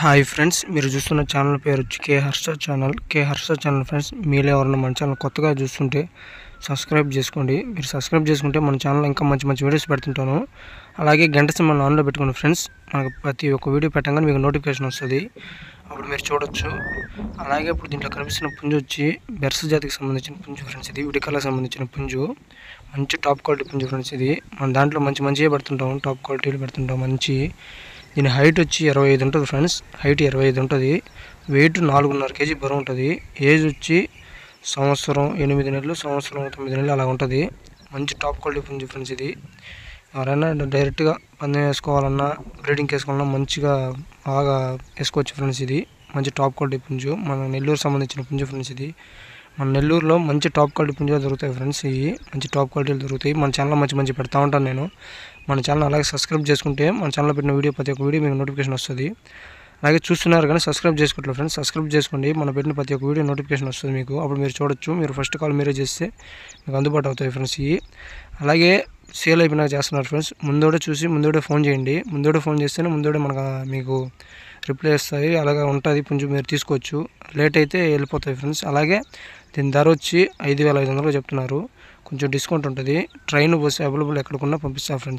Hi friends, మీరు చూస్తున్న channel పేరు వచ్చి కే హర్ష ఛానల్. కే హర్ష ఛానల్ ఫ్రెండ్స్, మీలో ఎవరైనా మన ఛానల్ కొత్తగా చూస్తుంటే సబ్స్క్రైబ్ చేసుకోండి. మీరు సబ్స్క్రైబ్ చేసుకుంటే మన ఛానల్ ఇంకా మంచి మంచి వీడియోస్ పెడుతుంటాను. అలాగే గంట సింబల్ ఆన్లో పెట్టుకోండి ఫ్రెండ్స్. మనకు ప్రతి ఒక్క వీడియో పెట్టగానే మీకు నోటిఫికేషన్ వస్తుంది, అప్పుడు మీరు చూడొచ్చు. అలాగే ఇప్పుడు దీంట్లో కనిపిస్తున్న పుంజు వచ్చి బెర్స్ జాతికి సంబంధించిన పుంజు ఫ్రెండ్స్. ఇది విడికలకు సంబంధించిన పుంజు, మంచి టాప్ క్వాలిటీ పుంజు ఫ్రెండ్స్. ఇది మన దాంట్లో మంచిగా పెడుతుంటాం, టాప్ క్వాలిటీలు పెడుతుంటాం మంచి. దీని హైట్ వచ్చి 25 ఉంటుంది ఫ్రెండ్స్. హైట్ 25 ఉంటుంది. వెయిట్ 4.5 kg బరువు ఉంటుంది. ఏజ్ వచ్చి సంవత్సరం 8 నెలలు, సంవత్సరం 9 నెలలు అలా ఉంటుంది. మంచి టాప్ క్వాలిటీ పుంజు ఫ్రెండ్స్. ఇది ఎవరైనా డైరెక్ట్గా పందెం వేసుకోవాలన్నా, బ్రీడింగ్కి వేసుకోవాలన్నా మంచిగా బాగా వేసుకోవచ్చు ఫ్రెండ్స్. ఇది మంచి టాప్ క్వాలిటీ పుంజు, మన నెల్లూరు సంబంధించిన పుంజు ఫ్రెండ్స్. ఇది మన నెల్లూరులో మంచి టాప్ క్వాలిటీ పుంజులు దొరుకుతాయి ఫ్రెండ్స్. ఇవి మంచి టాప్ క్వాలిటీలు దొరుకుతాయి. మన ఛానల్లో మంచి పెడతా ఉంటాను నేను. మన ఛానల్ అలాగే సబ్స్క్రైబ్ చేసుకుంటే మన ఛానల్లో పెట్టిన వీడియో ప్రతి ఒక్క వీడియో మీకు నోటిఫికేషన్ వస్తుంది. అలాగే చూస్తున్నారు కానీ సబ్స్క్రైబ్ చేసుకోవట్లేదు ఫ్రెండ్స్. సబ్స్క్రైబ్ చేసుకోండి, మనం పెట్టిన ప్రతి ఒక్క వీడియో నోటిఫికేషన్ వస్తుంది మీకు, అప్పుడు మీరు చూడొచ్చు. మీరు ఫస్ట్ కాల్ మీరే చేస్తే మీకు అందుబాటు అవుతాయి ఫ్రెండ్స్. ఇవి అలాగే సేల్ అయిపోయినాక చేస్తున్నారు ఫ్రెండ్స్. ముందోడే ఫోన్ చేయండి. ముందోడే ఫోన్ చేస్తేనే ముందోడే మీకు రిప్లై వస్తాయి. అలాగే ఉంటుంది పుంజు, మీరు తీసుకోవచ్చు. లేట్ అయితే వెళ్ళిపోతాయి ఫ్రెండ్స్. అలాగే దీని ధర వచ్చి 5,500 చెప్తున్నారు. కొంచెం డిస్కౌంట్ ఉంటుంది. ట్రైన్ బస్సు అవైలబుల్ ఎక్కడికన్నా పంపిస్తాను ఫ్రెండ్స్.